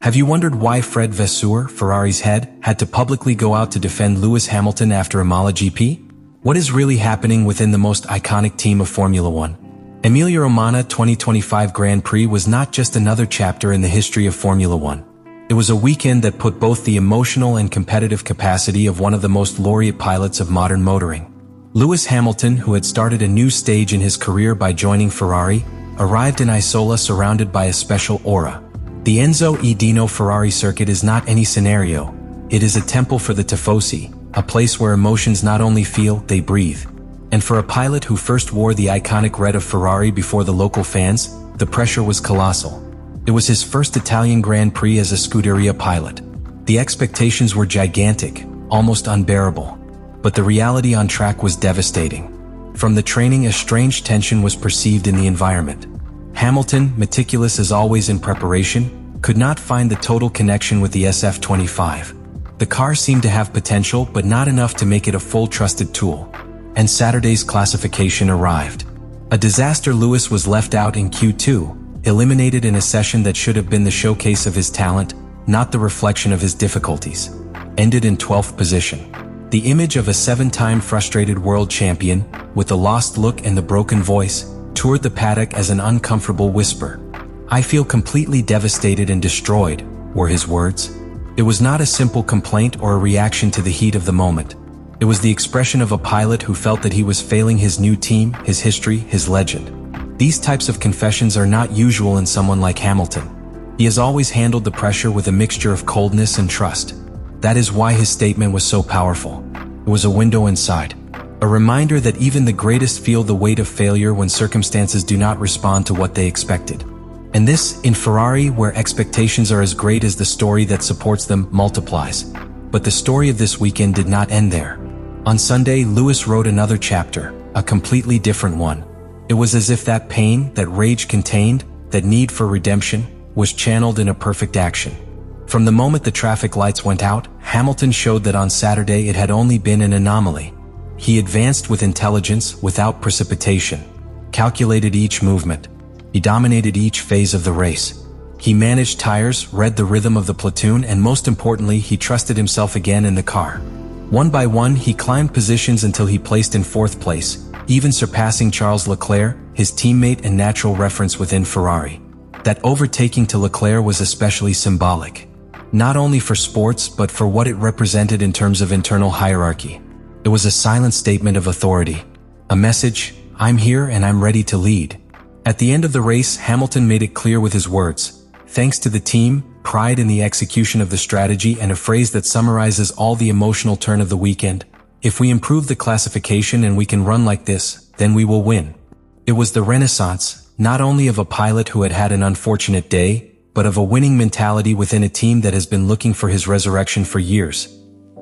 Have you wondered why Fred Vasseur, Ferrari's head, had to publicly go out to defend Lewis Hamilton after Imola GP? What is really happening within the most iconic team of Formula One? Emilia Romagna 2025 Grand Prix was not just another chapter in the history of Formula One. It was a weekend that put both the emotional and competitive capacity of one of the most laureate pilots of modern motoring. Lewis Hamilton, who had started a new stage in his career by joining Ferrari, arrived in Imola surrounded by a special aura. The Enzo e Dino Ferrari circuit is not any scenario. It is a temple for the tifosi, a place where emotions not only feel, they breathe. And for a pilot who first wore the iconic red of Ferrari before the local fans, the pressure was colossal. It was his first Italian Grand Prix as a Scuderia pilot. The expectations were gigantic, almost unbearable. But the reality on track was devastating. From the training, a strange tension was perceived in the environment. Hamilton, meticulous as always in preparation, could not find the total connection with the SF-25. The car seemed to have potential, but not enough to make it a full trusted tool. And Saturday's classification arrived. A disaster. Lewis was left out in Q2, eliminated in a session that should have been the showcase of his talent, not the reflection of his difficulties. Ended in 12th position. The image of a 7-time frustrated world champion, with the lost look and the broken voice, toured the paddock as an uncomfortable whisper. "I feel completely devastated and destroyed," were his words. It was not a simple complaint or a reaction to the heat of the moment. It was the expression of a pilot who felt that he was failing his new team, his history, his legend. These types of confessions are not usual in someone like Hamilton. He has always handled the pressure with a mixture of coldness and trust. That is why his statement was so powerful. It was a window inside. A reminder that even the greatest feel the weight of failure when circumstances do not respond to what they expected. And this, in Ferrari, where expectations are as great as the story that supports them, multiplies. But the story of this weekend did not end there. On Sunday, Lewis wrote another chapter, a completely different one. It was as if that pain, that rage contained, that need for redemption, was channeled in a perfect action. From the moment the traffic lights went out, Hamilton showed that on Saturday it had only been an anomaly. He advanced with intelligence, without precipitation, calculated each movement. He dominated each phase of the race. He managed tires, read the rhythm of the platoon, and most importantly, he trusted himself again in the car. One by one, he climbed positions until he placed in 4th place, even surpassing Charles Leclerc, his teammate and natural reference within Ferrari. That overtaking to Leclerc was especially symbolic, not only for sports but for what it represented in terms of internal hierarchy. It was a silent statement of authority, a message, "I'm here and I'm ready to lead." At the end of the race, Hamilton made it clear with his words, "Thanks to the team, pride in the execution of the strategy," and a phrase that summarizes all the emotional turn of the weekend. "If we improve the classification and we can run like this, then we will win." It was the renaissance, not only of a pilot who had had an unfortunate day, but of a winning mentality within a team that has been looking for his resurrection for years.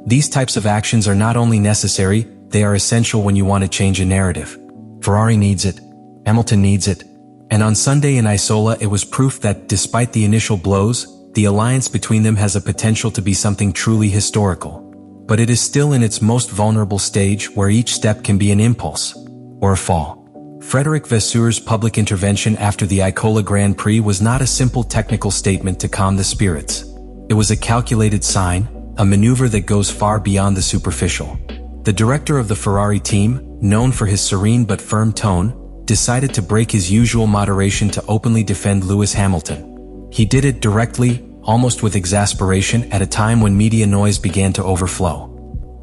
These types of actions are not only necessary, they are essential when you want to change a narrative. Ferrari needs it. Hamilton needs it. And on Sunday in Imola, it was proof that, despite the initial blows, the alliance between them has a potential to be something truly historical. But it is still in its most vulnerable stage, where each step can be an impulse or a fall. Frédéric Vasseur's public intervention after the Imola Grand Prix was not a simple technical statement to calm the spirits. It was a calculated sign, a maneuver that goes far beyond the superficial. The director of the Ferrari team, known for his serene but firm tone, decided to break his usual moderation to openly defend Lewis Hamilton. He did it directly, almost with exasperation, at a time when media noise began to overflow.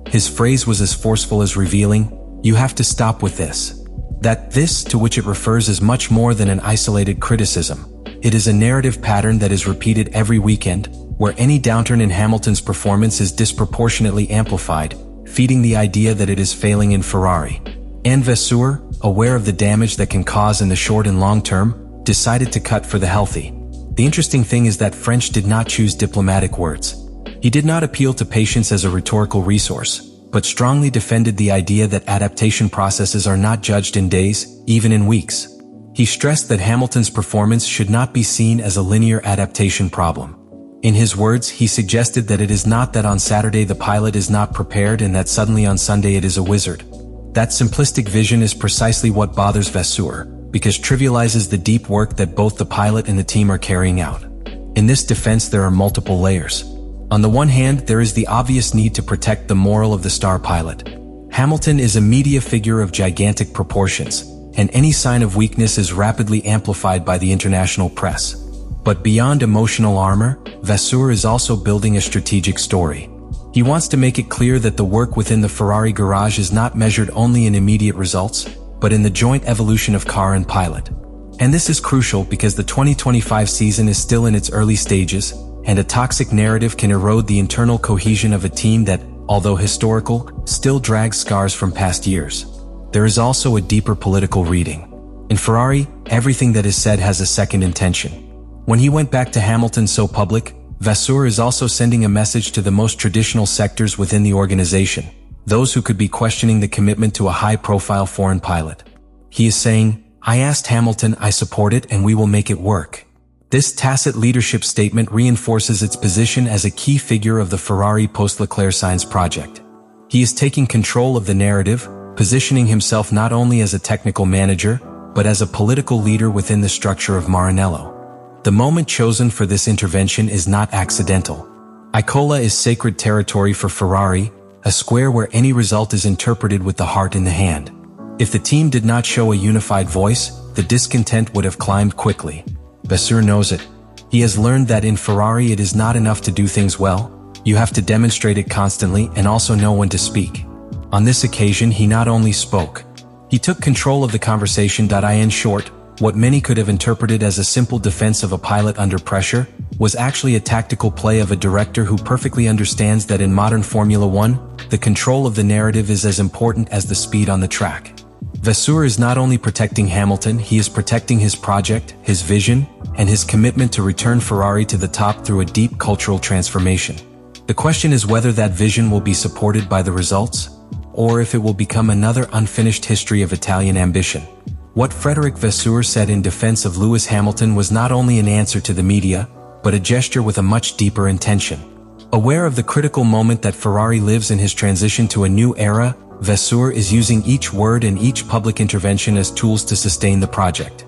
His phrase was as forceful as revealing, "You have to stop with this." That "this" to which it refers is much more than an isolated criticism. It is a narrative pattern that is repeated every weekend, where any downturn in Hamilton's performance is disproportionately amplified, feeding the idea that it is failing in Ferrari. And Vasseur, aware of the damage that can cause in the short and long term, decided to cut for the healthy. The interesting thing is that French did not choose diplomatic words. He did not appeal to patience as a rhetorical resource, but strongly defended the idea that adaptation processes are not judged in days, even in weeks. He stressed that Hamilton's performance should not be seen as a linear adaptation problem. In his words, he suggested that it is not that on Saturday the pilot is not prepared and that suddenly on Sunday it is a wizard. That simplistic vision is precisely what bothers Vasseur, because trivializes the deep work that both the pilot and the team are carrying out. In this defense there are multiple layers. On the one hand, there is the obvious need to protect the morale of the star pilot. Hamilton is a media figure of gigantic proportions, and any sign of weakness is rapidly amplified by the international press. But beyond emotional armor, Vasseur is also building a strategic story. He wants to make it clear that the work within the Ferrari garage is not measured only in immediate results, but in the joint evolution of car and pilot. And this is crucial because the 2025 season is still in its early stages, and a toxic narrative can erode the internal cohesion of a team that, although historical, still drags scars from past years. There is also a deeper political reading. In Ferrari, everything that is said has a second intention. When he went back to Hamilton so public, Vasseur is also sending a message to the most traditional sectors within the organization, those who could be questioning the commitment to a high-profile foreign pilot. He is saying, "I asked Hamilton, I support it, and we will make it work." This tacit leadership statement reinforces its position as a key figure of the Ferrari post-Leclerc Science project. He is taking control of the narrative, positioning himself not only as a technical manager, but as a political leader within the structure of Maranello. The moment chosen for this intervention is not accidental. Imola is sacred territory for Ferrari, a square where any result is interpreted with the heart in the hand. If the team did not show a unified voice, the discontent would have climbed quickly. Vasseur knows it. He has learned that in Ferrari it is not enough to do things well, you have to demonstrate it constantly and also know when to speak. On this occasion he not only spoke, he took control of the conversation. In short, what many could have interpreted as a simple defense of a pilot under pressure, was actually a tactical play of a director who perfectly understands that in modern Formula One, the control of the narrative is as important as the speed on the track. Vasseur is not only protecting Hamilton, he is protecting his project, his vision, and his commitment to return Ferrari to the top through a deep cultural transformation. The question is whether that vision will be supported by the results, or if it will become another unfinished history of Italian ambition. What Frédéric Vasseur said in defense of Lewis Hamilton was not only an answer to the media, but a gesture with a much deeper intention. Aware of the critical moment that Ferrari lives in his transition to a new era, Vasseur is using each word and each public intervention as tools to sustain the project.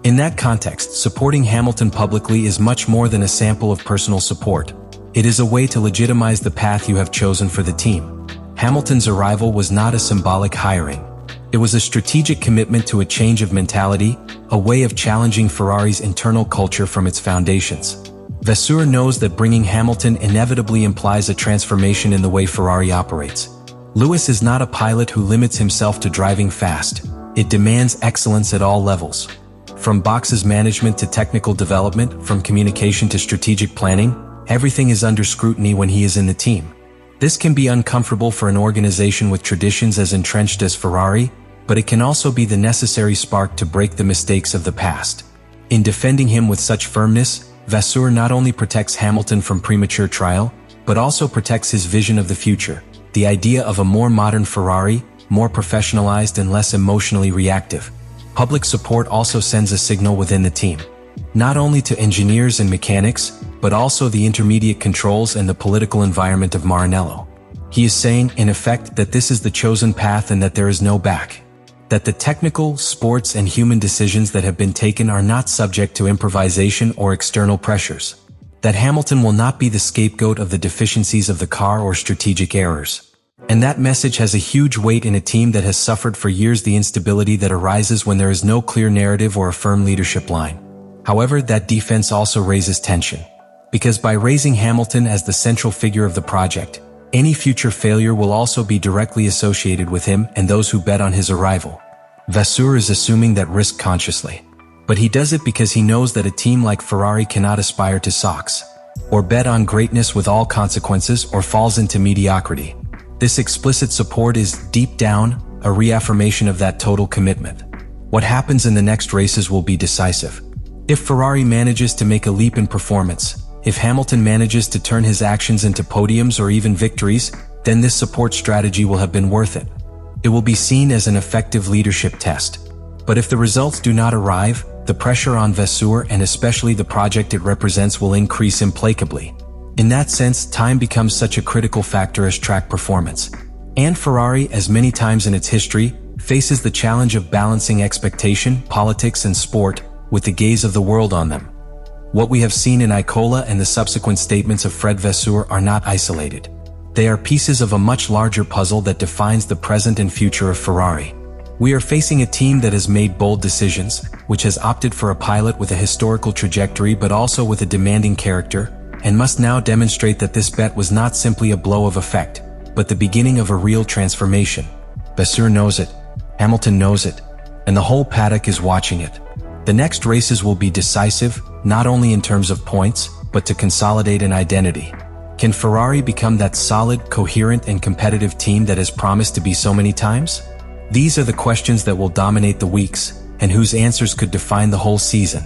In that context, supporting Hamilton publicly is much more than a sample of personal support. It is a way to legitimize the path you have chosen for the team. Hamilton's arrival was not a symbolic hiring. It was a strategic commitment to a change of mentality, a way of challenging Ferrari's internal culture from its foundations. Vasseur knows that bringing Hamilton inevitably implies a transformation in the way Ferrari operates. Lewis is not a pilot who limits himself to driving fast. It demands excellence at all levels. From boxes management to technical development, from communication to strategic planning, everything is under scrutiny when he is in the team. This can be uncomfortable for an organization with traditions as entrenched as Ferrari, but it can also be the necessary spark to break the mistakes of the past. In defending him with such firmness, Vasseur not only protects Hamilton from premature trial, but also protects his vision of the future, the idea of a more modern Ferrari, more professionalized and less emotionally reactive. Public support also sends a signal within the team, not only to engineers and mechanics, but also the intermediate controls and the political environment of Maranello. He is saying, in effect, that this is the chosen path and that there is no back. That the technical, sports, and human decisions that have been taken are not subject to improvisation or external pressures. That Hamilton will not be the scapegoat of the deficiencies of the car or strategic errors. And that message has a huge weight in a team that has suffered for years the instability that arises when there is no clear narrative or a firm leadership line. However, that defense also raises tension. Because by raising Hamilton as the central figure of the project, any future failure will also be directly associated with him and those who bet on his arrival. Vasseur is assuming that risk consciously. But he does it because he knows that a team like Ferrari cannot aspire to socks, or bet on greatness with all consequences, or falls into mediocrity. This explicit support is, deep down, a reaffirmation of that total commitment. What happens in the next races will be decisive. If Ferrari manages to make a leap in performance, if Hamilton manages to turn his actions into podiums or even victories, then this support strategy will have been worth it. It will be seen as an effective leadership test. But if the results do not arrive, the pressure on Vasseur and especially the project it represents will increase implacably. In that sense, time becomes such a critical factor as track performance. And Ferrari, as many times in its history, faces the challenge of balancing expectation, politics, and sport with the gaze of the world on them. What we have seen in Imola and the subsequent statements of Fred Vasseur are not isolated. They are pieces of a much larger puzzle that defines the present and future of Ferrari. We are facing a team that has made bold decisions, which has opted for a pilot with a historical trajectory but also with a demanding character, and must now demonstrate that this bet was not simply a blow of effect, but the beginning of a real transformation. Vasseur knows it, Hamilton knows it, and the whole paddock is watching it. The next races will be decisive, not only in terms of points, but to consolidate an identity. Can Ferrari become that solid, coherent, and competitive team that has promised to be so many times? These are the questions that will dominate the weeks, and whose answers could define the whole season.